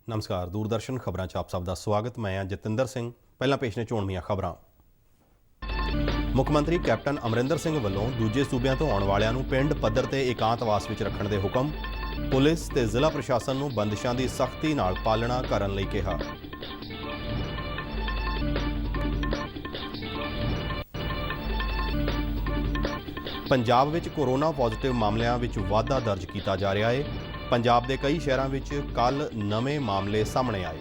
नमस्कार। दूरदर्शन खबरां 'ਚ ਆਪ ਸਭ ਦਾ ਸਵਾਗਤ। ਮੈਂ ਹਾਂ ਜਤਿੰਦਰ ਸਿੰਘ। ਪਹਿਲਾਂ ਪੇਸ਼ ਨੇ ਚੋਣਵੀਆਂ ਖਬਰਾਂ। ਮੁੱਖ ਮੰਤਰੀ ਕੈਪਟਨ ਅਮਰਿੰਦਰ ਸਿੰਘ ਵੱਲੋਂ ਦੂਜੇ ਸੂਬਿਆਂ ਤੋਂ ਆਉਣ ਵਾਲਿਆਂ ਨੂੰ ਪਿੰਡ ਪੱਧਰ ਤੇ ਇਕਾਂਤਵਾਸ ਵਿੱਚ ਰੱਖਣ ਦੇ ਹੁਕਮ। ਪੁਲਿਸ ਤੇ ਜ਼ਿਲ੍ਹਾ ਪ੍ਰਸ਼ਾਸਨ ਨੂੰ ਬੰਦਿਸ਼ਾਂ ਦੀ ਸਖਤੀ ਨਾਲ ਪਾਲਣਾ ਕਰਨ ਲਈ ਕਿਹਾ। ਪੰਜਾਬ ਵਿੱਚ ਕੋਰੋਨਾ ਪੋਜ਼ਿਟਿਵ ਮਾਮਲਿਆਂ ਵਿੱਚ ਵਾਧਾ ਦਰਜ ਕੀਤਾ ਜਾ ਰਿਹਾ ਹੈ। ਪੰਜਾਬ ਦੇ ਕਈ ਸ਼ਹਿਰਾਂ ਵਿੱਚ ਕੱਲ੍ਹ ਨਵੇਂ ਮਾਮਲੇ ਸਾਹਮਣੇ ਆਏ।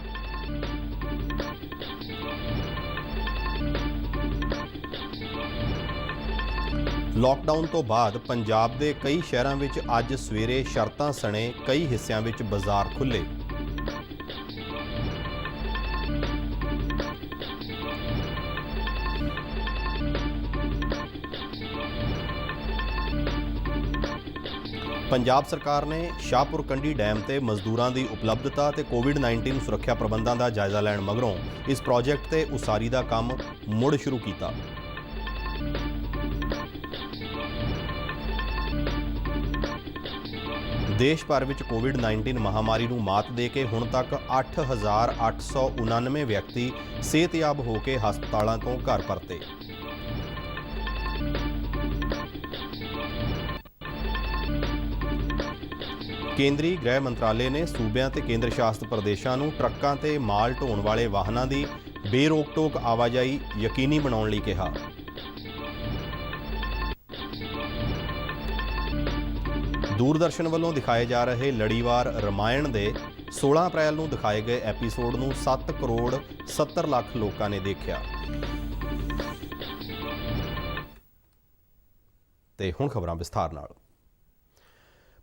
ਲਾਕਡਾਊਨ ਤੋਂ ਬਾਅਦ ਪੰਜਾਬ ਦੇ ਕਈ ਸ਼ਹਿਰਾਂ ਵਿੱਚ ਅੱਜ ਸਵੇਰੇ ਸ਼ਰਤਾਂ ਸਣੇ ਕਈ ਹਿੱਸਿਆਂ ਵਿੱਚ ਬਾਜ਼ਾਰ ਖੁੱਲ੍ਹੇ। ਪੰਜਾਬ ਸਰਕਾਰ ਨੇ ਸ਼ਾਹਪੁਰ ਕੰਢੀ ਡੈਮ ਤੇ ਮਜ਼ਦੂਰਾਂ ਦੀ ਉਪਲਬਧਤਾ ਤੇ ਕੋਵਿਡ-19 ਸੁਰੱਖਿਆ ਪ੍ਰਬੰਧਾਂ ਦਾ ਜਾਇਜ਼ਾ ਲੈਣ ਮਗਰੋਂ ਇਸ ਪ੍ਰੋਜੈਕਟ ਤੇ ਉਸਾਰੀ ਦਾ ਕੰਮ ਮੁੜ ਸ਼ੁਰੂ ਕੀਤਾ। ਦੇਸ਼ ਭਰ ਵਿੱਚ ਕੋਵਿਡ-19 ਮਹਾਮਾਰੀ ਨੂੰ ਮਾਤ ਦੇ ਕੇ ਹੁਣ ਤੱਕ 8,899 ਵਿਅਕਤੀ ਸਿਹਤਯਾਬ ਹੋ ਕੇ ਹਸਪਤਾਲਾਂ ਤੋਂ ਘਰ ਪਰਤੇ। ਕੇਂਦਰੀ ਗ੍ਰਹਿ ਮੰਤਰਾਲੇ ਨੇ ਸੂਬਿਆਂ ਤੇ ਕੇਂਦਰ ਸ਼ਾਸਤ ਪ੍ਰਦੇਸ਼ਾਂ ਨੂੰ ਟਰੱਕਾਂ ਤੇ ਮਾਲ ਢੋਣ ਵਾਲੇ ਵਾਹਨਾਂ ਦੀ ਬੇਰੋਕ-ਟੋਕ ਆਵਾਜਾਈ ਯਕੀਨੀ ਬਣਾਉਣ ਲਈ ਕਿਹਾ। ਦੂਰਦਰਸ਼ਨ ਵੱਲੋਂ ਦਿਖਾਏ ਜਾ ਰਹੇ ਲੜੀਵਾਰ ਰਮਾਇਣ ਦੇ 16 ਅਪ੍ਰੈਲ ਨੂੰ ਦਿਖਾਏ ਗਏ ਐਪੀਸੋਡ ਨੂੰ 7 ਕਰੋੜ 70 ਲੱਖ ਲੋਕਾਂ ਨੇ ਦੇਖਿਆ। ਤੇ ਹੁਣ ਖਬਰਾਂ ਵਿਸਥਾਰ ਨਾਲ।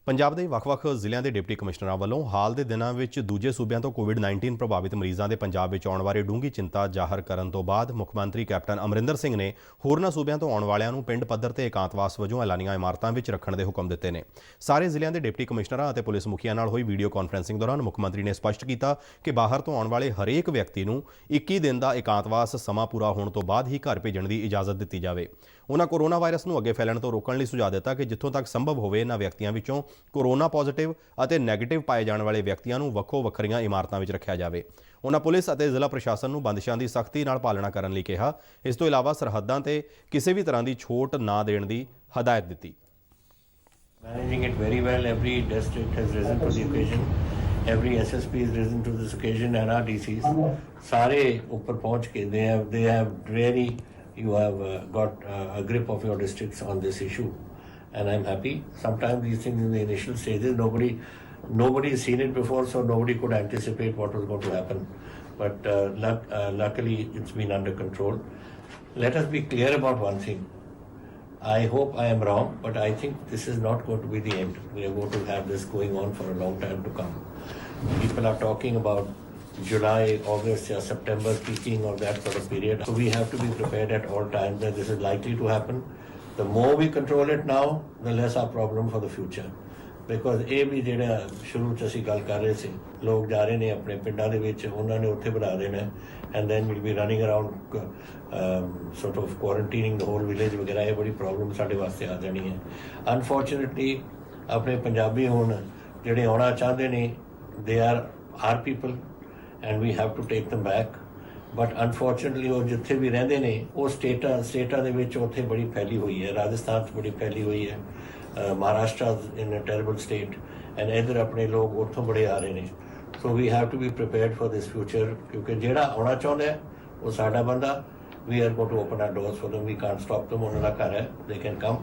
ਪੰਜਾਬ ਦੇ ਵੱਖ-ਵੱਖ ਜ਼ਿਲ੍ਹਿਆਂ ਦੇ ਡਿਪਟੀ ਕਮਿਸ਼ਨਰਾਂ ਵੱਲੋਂ ਹਾਲ ਦੇ ਦਿਨਾਂ ਵਿੱਚ ਦੂਜੇ ਸੂਬਿਆਂ ਤੋਂ ਕੋਵਿਡ-19 ਪ੍ਰਭਾਵਿਤ ਮਰੀਜ਼ਾਂ ਦੇ ਪੰਜਾਬ ਵਿੱਚ ਆਉਣ ਬਾਰੇ ਡੂੰਘੀ ਚਿੰਤਾ ਜ਼ਾਹਰ ਕਰਨ ਤੋਂ ਬਾਅਦ ਮੁੱਖ ਮੰਤਰੀ ਕੈਪਟਨ ਅਮਰਿੰਦਰ ਸਿੰਘ ਨੇ ਹੋਰਨਾਂ ਸੂਬਿਆਂ ਤੋਂ ਆਉਣ ਵਾਲਿਆਂ ਨੂੰ ਪਿੰਡ ਪੱਧਰ ਤੇ ਇਕਾਂਤਵਾਸ ਵਜੋਂ ਐਲਾਨੀਆਂ ਇਮਾਰਤਾਂ ਵਿੱਚ ਰੱਖਣ ਦੇ ਹੁਕਮ ਦਿੱਤੇ ਨੇ। ਸਾਰੇ ਜ਼ਿਲ੍ਹਿਆਂ ਦੇ ਡਿਪਟੀ ਕਮਿਸ਼ਨਰਾਂ ਅਤੇ ਪੁਲਿਸ ਮੁਖੀਆਂ ਨਾਲ ਹੋਈ ਵੀਡੀਓ ਕਾਨਫਰੰਸਿੰਗ ਦੌਰਾਨ ਮੁੱਖ ਮੰਤਰੀ ਨੇ ਸਪਸ਼ਟ ਕੀਤਾ ਕਿ ਬਾਹਰ ਤੋਂ ਆਉਣ ਵਾਲੇ ਹਰੇਕ ਵਿਅਕਤੀ ਨੂੰ 21 ਦਿਨ ਦਾ ਇਕਾਂਤਵਾਸ ਸਮਾਂ ਪੂਰਾ ਹੋਣ ਤੋਂ ਬਾਅਦ ਹੀ ਘਰ ਭੇਜਣ ਦੀ ਇਜਾਜ਼ਤ ਦਿੱਤੀ ਜਾਵੇ। ਉਨ੍ਹਾਂ ਕੋਰੋਨਾ ਵਾਇਰਸ ਨੂੰ ਅੱਗੇ ਫੈਲਣ ਤੋਂ ਰੋਕਣ ਲਈ ਸੁਝਾਅ ਦਿੱਤਾ ਕਿ ਜਿੱਥੋਂ ਤੱਕ ਸੰਭਵ ਹੋਵੇ ਇਹਨਾਂ ਵਿਅਕਤੀਆਂ ਵਿੱਚੋਂ ਕੋਰੋਨਾ ਪੋਜ਼ਿਟਿਵ ਅਤੇ ਨੈਗੇਟਿਵ ਪਾਏ ਜਾਣ ਵਾਲੇ ਵਿਅਕਤੀਆਂ ਨੂੰ ਵੱਖੋ-ਵੱਖਰੀਆਂ ਇਮਾਰਤਾਂ ਵਿੱਚ ਰੱਖਿਆ ਜਾਵੇ। ਉਨ੍ਹਾਂ ਪੁਲਿਸ ਅਤੇ ਜ਼ਿਲ੍ਹਾ ਪ੍ਰਸ਼ਾਸਨ ਨੂੰ ਬੰਦਿਸ਼ਾਂ ਦੀ ਸਖਤੀ ਨਾਲ ਪਾਲਣਾ ਕਰਨ ਲਈ ਕਿਹਾ। ਇਸ ਤੋਂ ਇਲਾਵਾ ਸਰਹੱਦਾਂ ਤੇ ਕਿਸੇ ਵੀ ਤਰ੍ਹਾਂ ਦੀ ਛੋਟ ਨਾ ਦੇਣ ਦੀ ਹਦਾਇਤ ਦਿੱਤੀ। Managing it very well, every district has risen to the occasion, every SSP has risen to this occasion, and our DCs सारे ऊपर पहुंच के they have really you have got a grip of your districts on this issue, and I'm happy. Sometimes these things in the initial stages nobody has seen it before, so nobody could anticipate what was going to happen, but luckily it's been under control. Let us be clear about one thing. I hope I am wrong, but I think this is not going to be the end. We are going to have this going on for a long time to come. People are talking about July, August or September peaking or that sort of period. So we have to be prepared at all times that this is likely to happen. The more we control it now, the less our problem for the future. Because ਇਹ ਵੀ ਜਿਹੜਾ ਸ਼ੁਰੂ 'ਚ ਅਸੀਂ ਗੱਲ ਕਰ ਰਹੇ ਸੀ, ਲੋਕ ਜਾ ਰਹੇ ਨੇ ਆਪਣੇ ਪਿੰਡਾਂ ਦੇ ਵਿੱਚ, ਉਹਨਾਂ ਨੇ ਉੱਥੇ ਬਣਾ ਦੇਣਾ and then we'll be running around sort of quarantining the whole village ਵਗੈਰਾ। ਇਹ ਬੜੀ ਪ੍ਰੋਬਲਮ ਸਾਡੇ ਵਾਸਤੇ ਆ ਜਾਣੀ ਹੈ। ਅਨਫੋਰਚੂਨੇਟਲੀ ਆਪਣੇ ਪੰਜਾਬੀ ਹੁਣ ਜਿਹੜੇ ਆਉਣਾ ਚਾਹੁੰਦੇ ਨੇ they are our people and we have to take them back, but unfortunately ਉਹ ਜਿੱਥੇ ਵੀ ਰਹਿੰਦੇ ਨੇ ਉਹ ਸਟੇਟਾਂ ਦੇ ਵਿੱਚ ਉੱਥੇ ਬੜੀ ਫੈਲੀ ਹੋਈ ਹੈ। ਰਾਜਸਥਾਨ 'ਚ ਬੜੀ ਫੈਲੀ ਹੋਈ ਹੈ, Maharashtra in a terrible state, and ਇੱਧਰ ਆਪਣੇ ਲੋਕ ਉੱਥੋਂ ਬੜੇ ਆ ਰਹੇ ਨੇ। So we have to be prepared for this future, ਕਿਉਂਕਿ ਜਿਹੜਾ ਆਉਣਾ ਚਾਹੁੰਦਾ ਹੈ ਉਹ ਸਾਡਾ ਬੰਦਾ, we are going to open our doors for them, we can't stop them, ਉਹਨਾਂ ਦਾ ਘਰ ਹੈ, they can come.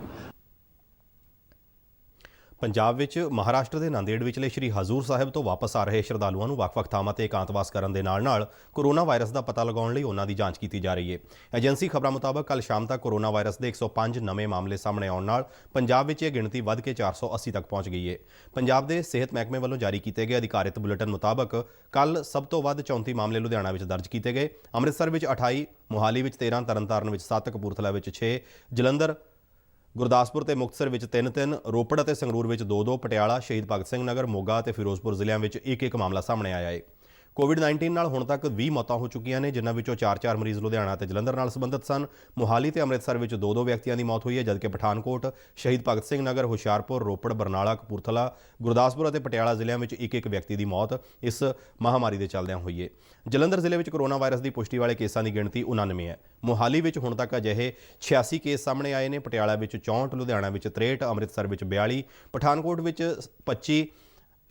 ਪੰਜਾਬ ਵਿੱਚ ਮਹਾਰਾਸ਼ਟਰ ਦੇ ਨਾਂਦੇੜ ਵਿਚਲੇ ਸ਼੍ਰੀ ਹਜ਼ੂਰ ਸਾਹਿਬ ਤੋਂ ਵਾਪਸ ਆ ਰਹੇ ਸ਼ਰਧਾਲੂਆਂ ਨੂੰ ਵੱਖ-ਵੱਖ ਥਾਵਾਂ ਤੇ ਇਕਾਂਤਵਾਸ ਕਰਨ ਦੇ ਨਾਲ-ਨਾਲ ਕੋਰੋਨਾ ਵਾਇਰਸ ਦਾ ਪਤਾ ਲਗਾਉਣ ਲਈ ਉਹਨਾਂ ਦੀ ਜਾਂਚ ਕੀਤੀ ਜਾ ਰਹੀ ਹੈ। ਏਜੰਸੀ ਖਬਰਾਂ ਮੁਤਾਬਕ ਕੱਲ੍ਹ ਸ਼ਾਮ ਤੱਕ ਕੋਰੋਨਾ ਵਾਇਰਸ ਦੇ 105 ਨਵੇਂ ਮਾਮਲੇ ਸਾਹਮਣੇ ਆਉਣ ਨਾਲ ਪੰਜਾਬ ਵਿੱਚ ਇਹ ਗਿਣਤੀ ਵੱਧ ਕੇ 480 ਤੱਕ ਪਹੁੰਚ ਗਈ ਹੈ। ਪੰਜਾਬ ਦੇ ਸਿਹਤ ਮਹਿਕਮੇ ਵੱਲੋਂ ਜਾਰੀ ਕੀਤੇ ਗਏ ਅਧਿਕਾਰਿਤ ਬੁਲੇਟਿਨ ਮੁਤਾਬਕ ਕੱਲ੍ਹ ਸਭ ਤੋਂ ਵੱਧ 34 ਮਾਮਲੇ ਲੁਧਿਆਣਾ ਵਿੱਚ ਦਰਜ ਕੀਤੇ ਗਏ। ਅੰਮ੍ਰਿਤਸਰ ਵਿੱਚ 28, ਮੋਹਾਲੀ ਵਿੱਚ 13, ਤਰਨਤਾਰਨ ਵਿੱਚ 7, ਕਪੂਰਥਲਾ ਵਿੱਚ 6, ਜਲੰਧਰ, ਗੁਰਦਾਸਪੁਰ ਤੇ ਮੁਕਤਸਰ ਵਿੱਚ 3-3, ਰੋਪੜ ਅਤੇ ਸੰਗਰੂਰ ਵਿੱਚ 2-2, ਪਟਿਆਲਾ, ਸ਼ਹੀਦ ਭਗਤ ਸਿੰਘ ਨਗਰ, ਮੋਗਾ ਅਤੇ ਫਿਰੋਜ਼ਪੁਰ ਜ਼ਿਲ੍ਹਿਆਂ ਵਿੱਚ 1-1 ਮਾਮਲਾ ਸਾਹਮਣੇ ਆਇਆ ਹੈ। ਕੋਵਿਡ-19 ਨਾਲ ਹੁਣ ਤੱਕ 20 ਮੌਤਾਂ ਹੋ ਚੁੱਕੀਆਂ ਨੇ, ਜਿਨ੍ਹਾਂ ਵਿੱਚੋਂ 4-4 ਮਰੀਜ਼ ਲੁਧਿਆਣਾ ਤੇ ਜਲੰਧਰ ਨਾਲ ਸੰਬੰਧਿਤ ਸਨ। ਮੁਹਾਲੀ ਤੇ ਅੰਮ੍ਰਿਤਸਰ ਵਿੱਚ 2-2 ਵਿਅਕਤੀਆਂ ਦੀ ਮੌਤ ਹੋਈ ਹੈ, ਜਦਕਿ ਪਠਾਨਕੋਟ, ਸ਼ਹੀਦ ਭਗਤ ਸਿੰਘ ਨਗਰ, ਹੁਸ਼ਿਆਰਪੁਰ, ਰੋਪੜ, ਬਰਨਾਲਾ, ਕਪੂਰਥਲਾ, ਗੁਰਦਾਸਪੁਰ ਅਤੇ ਪਟਿਆਲਾ ਜ਼ਿਲ੍ਹਿਆਂ ਵਿੱਚ ਇੱਕ-ਇੱਕ ਵਿਅਕਤੀ ਦੀ ਮੌਤ ਇਸ ਮਹਾਮਾਰੀ ਦੇ ਚੱਲਦਿਆਂ ਹੋਈ ਹੈ। ਜਲੰਧਰ ਜ਼ਿਲ੍ਹੇ ਵਿੱਚ ਕੋਰੋਨਾ ਵਾਇਰਸ ਦੀ ਪੁਸ਼ਟੀ ਵਾਲੇ ਕੇਸਾਂ ਦੀ ਗਿਣਤੀ 99 ਹੈ। ਮੁਹਾਲੀ ਵਿੱਚ ਹੁਣ ਤੱਕ ਅਜਿਹੇ 86 ਕੇਸ ਸਾਹਮਣੇ ਆਏ ਨੇ। ਪਟਿਆਲਾ ਵਿੱਚ 64, ਲੁਧਿਆਣਾ ਵਿੱਚ 63, ਅੰਮ੍ਰਿਤਸਰ ਵਿੱਚ 42, ਪਠਾਨਕੋਟ ਵਿੱਚ 25,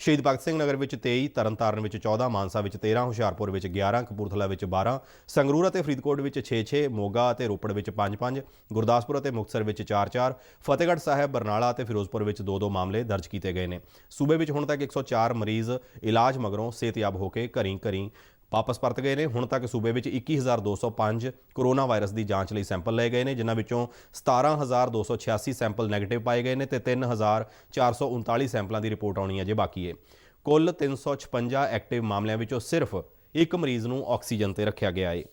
ਸ਼ਹੀਦ ਭਗਤ ਸਿੰਘ ਨਗਰ ਵਿੱਚ 23, ਤਰਨਤਾਰਨ ਵਿੱਚ 14, ਮਾਨਸਾ ਵਿੱਚ 13, ਹੁਸ਼ਿਆਰਪੁਰ ਵਿੱਚ 11, ਕਪੂਰਥਲਾ ਵਿੱਚ 12, ਸੰਗਰੂਰ ਅਤੇ ਫਰੀਦਕੋਟ ਵਿੱਚ 6-6, ਮੋਗਾ ਅਤੇ ਰੋਪੜ ਵਿੱਚ 5-5, ਗੁਰਦਾਸਪੁਰ ਅਤੇ ਮੁਕਤਸਰ ਵਿੱਚ 4-4, ਫਤਿਹਗੜ੍ਹ ਸਾਹਿਬ, ਬਰਨਾਲਾ ਅਤੇ ਫਿਰੋਜ਼ਪੁਰ ਵਿੱਚ 2-2 ਮਾਮਲੇ ਦਰਜ ਕੀਤੇ ਗਏ ਨੇ। ਸੂਬੇ ਵਿੱਚ ਹੁਣ ਤੱਕ 104 ਮਰੀਜ਼ ਇਲਾਜ ਮਗਰੋਂ ਸਿਹਤਯਾਬ ਹੋ ਕੇ ਘਰੀਂ ਵਾਪਸ ਪਰਤ ਗਏ ਨੇ। ਹੁਣ ਤੱਕ ਸੂਬੇ ਵਿੱਚ 21,205 ਕੋਰੋਨਾ ਵਾਇਰਸ ਦੀ ਜਾਂਚ ਲਈ ਸੈਂਪਲ ਲਏ ਗਏ ਨੇ, ਜਿਨ੍ਹਾਂ ਵਿੱਚੋਂ 17,286 ਸੈਂਪਲ ਨੈਗੇਟਿਵ ਪਾਏ ਗਏ ਨੇ ਤੇ 3,439 ਸੈਂਪਲਾਂ ਦੀ ਰਿਪੋਰਟ ਆਉਣੀ ਅਜੇ ਬਾਕੀ ਹੈ। ਕੁੱਲ 356 ਐਕਟਿਵ ਮਾਮਲਿਆਂ ਵਿੱਚੋਂ ਸਿਰਫ ਇੱਕ ਮਰੀਜ਼ ਨੂੰ ਆਕਸੀਜਨ ਤੇ ਰੱਖਿਆ ਗਿਆ ਹੈ।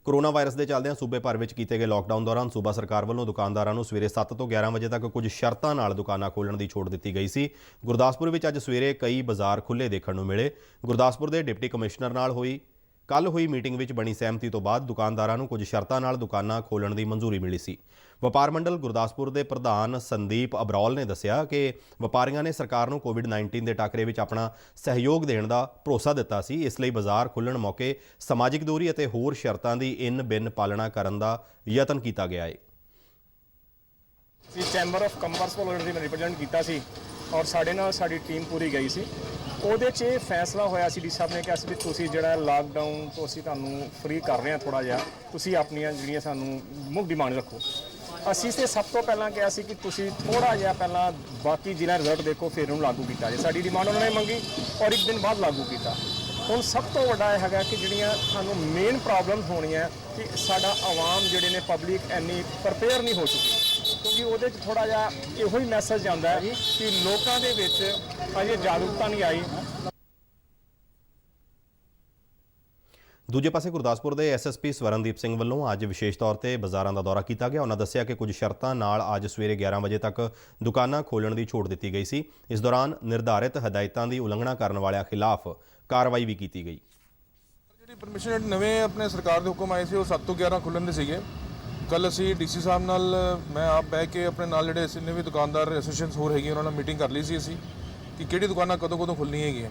ਕੋਰੋਨਾ ਵਾਇਰਸ ਦੇ ਚੱਲਦਿਆਂ ਸੂਬੇ ਭਰ ਵਿੱਚ ਕੀਤੇ ਗਏ ਲਾਕਡਾਊਨ ਦੌਰਾਨ ਸੂਬਾ ਸਰਕਾਰ ਵੱਲੋਂ ਦੁਕਾਨਦਾਰਾਂ ਨੂੰ ਸਵੇਰੇ 7 ਤੋਂ 11 ਵਜੇ ਤੱਕ ਕੁਝ ਸ਼ਰਤਾਂ ਨਾਲ ਦੁਕਾਨਾਂ ਖੋਲ੍ਹਣ ਦੀ ਛੋਟ ਦਿੱਤੀ ਗਈ ਸੀ। ਗੁਰਦਾਸਪੁਰ ਵਿੱਚ ਅੱਜ ਸਵੇਰੇ ਕਈ ਬਾਜ਼ਾਰ ਖੁੱਲ੍ਹੇ ਦੇਖਣ ਨੂੰ ਮਿਲੇ। ਗੁਰਦਾਸਪੁਰ ਦੇ ਡਿਪਟੀ ਕਮਿਸ਼ਨਰ ਨਾਲ ਕੱਲ੍ਹ ਹੋਈ ਮੀਟਿੰਗ ਵਿੱਚ ਬਣੀ ਸਹਿਮਤੀ ਤੋਂ ਬਾਅਦ ਦੁਕਾਨਦਾਰਾਂ ਨੂੰ ਕੁਝ ਸ਼ਰਤਾਂ ਨਾਲ ਦੁਕਾਨਾਂ ਖੋਲ੍ਹਣ ਦੀ ਮਨਜ਼ੂਰੀ ਮਿਲੀ ਸੀ। ਵਪਾਰ ਮੰਡਲ ਗੁਰਦਾਸਪੁਰ ਦੇ ਪ੍ਰਧਾਨ ਸੰਦੀਪ ਅਬਰੌਲ ਨੇ ਦੱਸਿਆ ਕਿ ਵਪਾਰੀਆਂ ਨੇ ਸਰਕਾਰ ਨੂੰ ਕੋਵਿਡ-19 ਦੇ ਟਾਕਰੇ ਵਿੱਚ ਆਪਣਾ ਸਹਿਯੋਗ ਦੇਣ ਦਾ ਭਰੋਸਾ ਦਿੱਤਾ ਸੀ। ਇਸ ਲਈ ਬਾਜ਼ਾਰ ਖੁੱਲ੍ਹਣ ਮੌਕੇ ਸਮਾਜਿਕ ਦੂਰੀ ਅਤੇ ਹੋਰ ਸ਼ਰਤਾਂ ਦੀ ਬਿਨ ਪਾਲਣਾ ਕਰਨ ਦਾ ਯਤਨ ਕੀਤਾ ਗਿਆ ਹੈ। ਚੈਂਬਰ ਆਫ ਕਮਰਸ ਵੱਲੋਂ ਜਿਹੜੀ ਰਿਪਰੈਜ਼ੈਂਟ ਕੀਤਾ ਸੀ ਔਰ ਸਾਡੇ ਨਾਲ ਸਾਡੀ ਟੀਮ ਪੂਰੀ ਗਈ ਸੀ। ਉਹਦੇ 'ਚ ਇਹ ਫੈਸਲਾ ਹੋਇਆ ਸੀ ਡੀ ਸਾਹਿਬ ਨੇ ਕਿ ਅਸੀਂ ਵੀ ਤੁਸੀਂ ਜਿਹੜਾ ਲਾਕਡਾਊਨ ਤੋਂ ਅਸੀਂ ਤੁਹਾਨੂੰ ਫ੍ਰੀ ਕਰ ਰਹੇ ਹਾਂ ਥੋੜ੍ਹਾ ਜਿਹਾ, ਤੁਸੀਂ ਆਪਣੀਆਂ ਜਿਹੜੀਆਂ ਸਾਨੂੰ ਮੁੱਖ ਡਿਮਾਂਡ ਰੱਖੋ। ਅਸੀਂ ਤੇ ਸਭ ਤੋਂ ਪਹਿਲਾਂ ਕਿਹਾ ਸੀ ਕਿ ਤੁਸੀਂ ਥੋੜ੍ਹਾ ਜਿਹਾ ਪਹਿਲਾਂ ਬਾਕੀ ਜ਼ਿਲ੍ਹਾ ਰਿਜ਼ਲਟ ਦੇਖੋ ਫਿਰ ਉਹਨੂੰ ਲਾਗੂ ਕੀਤਾ ਜੇ। ਸਾਡੀ ਡਿਮਾਂਡ ਉਹਨਾਂ ਨੇ ਮੰਗੀ ਔਰ ਇੱਕ ਦਿਨ ਬਾਅਦ ਲਾਗੂ ਕੀਤਾ। ਹੁਣ ਸਭ ਤੋਂ ਵੱਡਾ ਇਹ ਹੈਗਾ ਕਿ ਜਿਹੜੀਆਂ ਸਾਨੂੰ ਮੇਨ ਪ੍ਰੋਬਲਮਸ ਹੋਣੀਆਂ ਕਿ ਸਾਡਾ ਆਵਾਮ ਜਿਹੜੇ ਨੇ ਪਬਲਿਕ ਇੰਨੀ ਪ੍ਰਪੇਅਰ ਨਹੀਂ ਹੋ ਚੁੱਕੀ, ਕਿਉਂਕਿ ਉਹਦੇ 'ਚ ਥੋੜ੍ਹਾ ਜਿਹਾ ਇਹੋ ਹੀ ਮੈਸੇਜ ਜਾਂਦਾ ਹੈ ਕਿ ਲੋਕਾਂ ਦੇ ਵਿੱਚ ਅਜੇ ਜਾਗਰੂਕਤਾ ਨਹੀਂ ਆਈ। ਦੂਜੇ ਪਾਸੇ ਗੁਰਦਾਸਪੁਰ ਦੇ ਐਸਐਸਪੀ ਸਵਰਨਦੀਪ ਸਿੰਘ ਵੱਲੋਂ ਅੱਜ ਵਿਸ਼ੇਸ਼ ਤੌਰ ਤੇ ਬਾਜ਼ਾਰਾਂ ਦਾ ਦੌਰਾ ਕੀਤਾ ਗਿਆ। ਉਹਨਾਂ ਦੱਸਿਆ ਕਿ ਕੁਝ ਸ਼ਰਤਾਂ ਨਾਲ ਅੱਜ ਸਵੇਰੇ 11 ਵਜੇ ਤੱਕ ਦੁਕਾਨਾਂ ਖੋਲ੍ਹਣ ਦੀ ਛੋਟ ਦਿੱਤੀ ਗਈ ਸੀ। ਇਸ ਦੌਰਾਨ ਨਿਰਧਾਰਿਤ ਹਦਾਇਤਾਂ ਦੀ ਉਲੰਘਣਾ ਕਰਨ ਵਾਲਿਆਂ ਖਿਲਾਫ ਕਾਰਵਾਈ ਵੀ ਕੀਤੀ ਗਈ। ਜਿਹੜੀ ਪਰਮਿਸ਼ਨ ਨਵੇਂ ਆਪਣੇ ਸਰਕਾਰ ਦੇ ਹੁਕਮ ਆਏ ਸੀ ਉਹ 7 ਤੋਂ 11 ਖੁੱਲ੍ਹਣ ਦੇ ਸੀਗੇ। ਕੱਲ੍ਹ ਅਸੀਂ ਡੀਸੀ ਸਾਹਿਬ ਨਾਲ ਮੈਂ ਆਪ ਬਹਿ ਕੇ ਆਪਣੇ ਨਾਲ ਜਿਹੜੇ ਜਿੰਨੇ ਵੀ ਦੁਕਾਨਦਾਰ ਐਸੋਸੀਏਸ਼ਨਸ ਹੋਰ ਹੈਗੀਆਂ ਉਹਨਾਂ ਨਾਲ ਮੀਟਿੰਗ ਕਰ ਲਈ ਸੀ ਅਸੀਂ ਕਿ ਕਿਹੜੀ ਦੁਕਾਨਾਂ ਕਦੋਂ ਖੁੱਲ੍ਹਣੀਆਂ ਹੈਗੀਆਂ।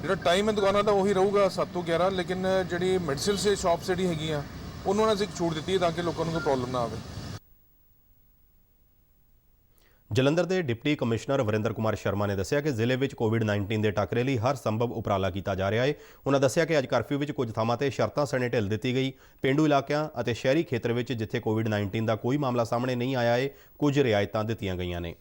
ਜਿਹੜਾ ਟਾਈਮ ਹੈ ਦੁਕਾਨਾਂ ਦਾ ਉਹੀ ਰਹੂਗਾ 7 ਤੋਂ 11, ਲੇਕਿਨ ਜਿਹੜੀ ਮੈਡੀਸਿਨ ਸੇ ਸ਼ਾਪਸ ਜਿਹੜੀ ਹੈਗੀਆਂ ਉਹਨਾਂ ਨਾਲ ਅਸੀਂ ਇੱਕ ਛੂਟ ਦਿੱਤੀ ਹੈ ਤਾਂ ਕਿ ਲੋਕਾਂ ਨੂੰ ਕੋਈ ਪ੍ਰੋਬਲਮ ਨਾ ਆਵੇ। ਜਲੰਧਰ ਦੇ ਡਿਪਟੀ ਕਮਿਸ਼ਨਰ ਵਰਿੰਦਰ ਕੁਮਾਰ ਸ਼ਰਮਾ ਨੇ ਦੱਸਿਆ ਕਿ ਜ਼ਿਲ੍ਹੇ ਵਿੱਚ ਕੋਵਿਡ-19 ਦੇ ਟਾਕਰੇ ਲਈ ਹਰ ਸੰਭਵ ਉਪਰਾਲਾ ਕੀਤਾ ਜਾ ਰਿਹਾ ਹੈ। ਉਹਨਾਂ ਦੱਸਿਆ ਕਿ ਅੱਜ ਕਰਫਿਊ ਵਿੱਚ ਕੁਝ ਥਾਵਾਂ ਤੇ ਸ਼ਰਤਾਂ ਸਣੇ ਢਿੱਲ ਦਿੱਤੀ ਗਈ। ਪੇਂਡੂ ਇਲਾਕਿਆਂ ਅਤੇ ਸ਼ਹਿਰੀ ਖੇਤਰ ਵਿੱਚ ਜਿੱਥੇ ਕੋਵਿਡ-19 ਦਾ ਕੋਈ ਮਾਮਲਾ ਸਾਹਮਣੇ ਨਹੀਂ ਆਇਆ ਹੈ, ਕੁਝ ਰਿਆਇਤਾਂ ਦਿੱਤੀਆਂ ਗਈਆਂ ਨੇ।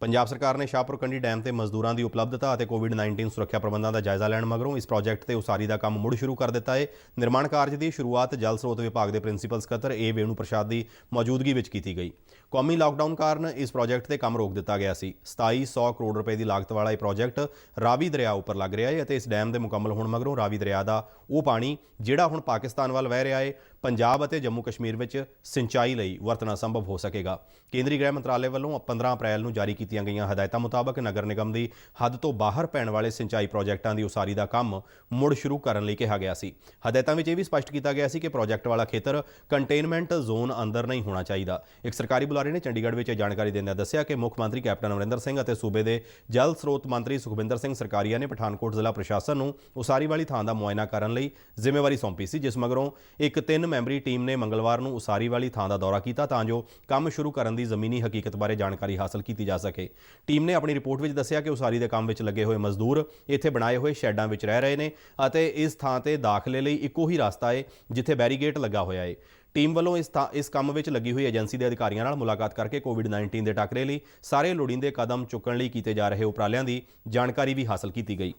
ਪੰਜਾਬ ਸਰਕਾਰ ਨੇ ਸ਼ਾਹਪੁਰ ਕੰਢੀ ਡੈਮ ਤੇ ਮਜ਼ਦੂਰਾਂ ਦੀ ਉਪਲਬਧਤਾ ਅਤੇ ਕੋਵਿਡ-19 ਸੁਰੱਖਿਆ ਪ੍ਰਬੰਧਾਂ ਦਾ ਜਾਇਜ਼ਾ ਲੈਣ ਮਗਰੋਂ ਇਸ ਪ੍ਰੋਜੈਕਟ ਤੇ ਉਸਾਰੀ ਦਾ ਕੰਮ ਮੁੜ ਸ਼ੁਰੂ ਕਰ ਦਿੱਤਾ ਹੈ। ਨਿਰਮਾਣ ਕਾਰਜ ਦੀ ਸ਼ੁਰੂਆਤ ਜਲ ਸਰੋਤ ਵਿਭਾਗ ਦੇ ਪ੍ਰਿੰਸੀਪਲ ਸਕੱਤਰ ਏ ਵੇਣੂ ਪ੍ਰਸਾਦ ਦੀ ਮੌਜੂਦਗੀ ਵਿੱਚ ਕੀਤੀ ਗਈ। ਕੌਮੀ ਲਾਕਡਾਊਨ ਕਾਰਨ ਇਸ ਪ੍ਰੋਜੈਕਟ ਤੇ ਕੰਮ ਰੋਕ ਦਿੱਤਾ ਗਿਆ ਸੀ। 2700 ਕਰੋੜ ਰੁਪਏ ਦੀ ਲਾਗਤ ਵਾਲਾ ਇਹ ਪ੍ਰੋਜੈਕਟ ਰਾਵੀ ਦਰਿਆ ਉੱਪਰ ਲੱਗ ਰਿਹਾ ਹੈ ਅਤੇ ਇਸ ਡੈਮ ਦੇ ਮੁਕੰਮਲ ਹੋਣ ਮਗਰੋਂ ਰਾਵੀ ਦਰਿਆ ਦਾ ਉਹ ਪਾਣੀ ਜਿਹੜਾ ਹੁਣ ਪਾਕਿਸਤਾਨ ਵੱਲ ਵਹਿ ਰਿਹਾ ਹੈ, ਪੰਜਾਬ ਅਤੇ ਜੰਮੂ ਕਸ਼ਮੀਰ ਵਿੱਚ ਸਿੰਚਾਈ ਲਈ ਵਰਤਣਾ ਸੰਭਵ ਹੋ ਸਕੇਗਾ। ਕੇਂਦਰੀ ਗ੍ਰਹਿ ਮੰਤਰਾਲੇ ਵੱਲੋਂ 15 ਅਪ੍ਰੈਲ ਨੂੰ ਜਾਰੀ ਕੀਤੀਆਂ ਗਈਆਂ ਹਦਾਇਤਾਂ ਮੁਤਾਬਕ ਨਗਰ ਨਿਗਮ ਦੀ ਹੱਦ ਤੋਂ ਬਾਹਰ ਪੈਣ ਵਾਲੇ ਸਿੰਚਾਈ ਪ੍ਰੋਜੈਕਟਾਂ ਦੀ ਉਸਾਰੀ ਦਾ ਕੰਮ ਮੁੜ ਸ਼ੁਰੂ ਕਰਨ ਲਈ ਕਿਹਾ ਗਿਆ ਸੀ। ਹਦਾਇਤਾਂ ਵਿੱਚ ਇਹ ਵੀ ਸਪਸ਼ਟ ਕੀਤਾ ਗਿਆ ਸੀ ਕਿ ਪ੍ਰੋਜੈਕਟ ਵਾਲਾ ਖੇਤਰ ਕੰਟੇਨਮੈਂਟ ਜ਼ੋਨ ਅੰਦਰ ਨਹੀਂ ਹੋਣਾ ਚਾਹੀਦਾ। ਇੱਕ ਸਰਕਾਰੀ ਬੁਲਾਰੇ ਨੇ ਚੰਡੀਗੜ੍ਹ ਵਿੱਚ ਜਾਣਕਾਰੀ ਦਿੰਦਿਆਂ ਦੱਸਿਆ ਕਿ ਮੁੱਖ ਮੰਤਰੀ ਕੈਪਟਨ ਅਮਰਿੰਦਰ ਸਿੰਘ ਅਤੇ ਸੂਬੇ ਦੇ ਜਲ ਸਰੋਤ ਮੰਤਰੀ ਸੁਖਬਿੰਦਰ ਸਿੰਘ ਸਰਕਾਰੀਆ ਨੇ ਪਠਾਨਕੋਟ ਜ਼ਿਲ੍ਹਾ ਪ੍ਰਸ਼ਾਸਨ ਨੂੰ ਉਸਾਰੀ ਵਾਲੀ ਥਾਂ ਦਾ ਮੁਆਇਨਾ ਕਰਨ ਲਈ ਜ਼ਿੰਮੇਵਾਰੀ ਸੌਂਪੀ ਸੀ, ਜਿਸ ਮਗਰੋਂ ਇੱਕ 3 ਮੈਂਬਰੀ ਟੀਮ ਨੇ ਮੰਗਲਵਾਰ ਨੂੰ ਉਸਾਰੀ ਵਾਲੀ ਥਾਂ ਦਾ ਦੌਰਾ ਕੀਤਾ ਤਾਂ ਜੋ ਕੰਮ ਸ਼ੁਰੂ ਕਰਨ ਦੀ ਜ਼ਮੀਨੀ ਹਕੀਕਤ ਬਾਰੇ ਜਾਣਕਾਰੀ ਹਾਸਲ ਕੀਤੀ ਜਾ ਸਕੇ। ਟੀਮ ਨੇ ਆਪਣੀ ਰਿਪੋਰਟ ਵਿੱਚ ਦੱਸਿਆ ਕਿ ਉਸਾਰੀ ਦੇ ਕੰਮ ਵਿੱਚ ਲੱਗੇ ਹੋਏ ਮਜ਼ਦੂਰ ਇੱਥੇ ਬਣਾਏ ਹੋਏ ਸ਼ੈੱਡਾਂ ਵਿੱਚ ਰਹਿ ਰਹੇ ਨੇ ਅਤੇ ਇਸ ਥਾਂ ਤੇ ਦਾਖਲੇ ਲਈ ਇੱਕੋ ਹੀ ਰਸਤਾ ਹੈ ਜਿੱਥੇ ਬੈਰੀਗੇਟ ਲੱਗਾ ਹੋਇਆ ਹੈ। ਟੀਮ ਵੱਲੋਂ ਇਸ ਕੰਮ ਵਿੱਚ ਲੱਗੀ ਹੋਈ ਏਜੰਸੀ ਦੇ ਅਧਿਕਾਰੀਆਂ ਨਾਲ ਮੁਲਾਕਾਤ ਕਰਕੇ ਕੋਵਿਡ-19 ਦੇ ਟਾਕਰੇ ਲਈ ਸਾਰੇ ਲੋੜੀਂਦੇ ਕਦਮ ਚੁੱਕਣ ਲਈ ਕੀਤੇ ਜਾ ਰਹੇ ਉਪਰਾਲਿਆਂ ਦੀ ਜਾਣਕਾਰੀ ਵੀ ਹਾਸਲ ਕੀਤੀ ਗਈ।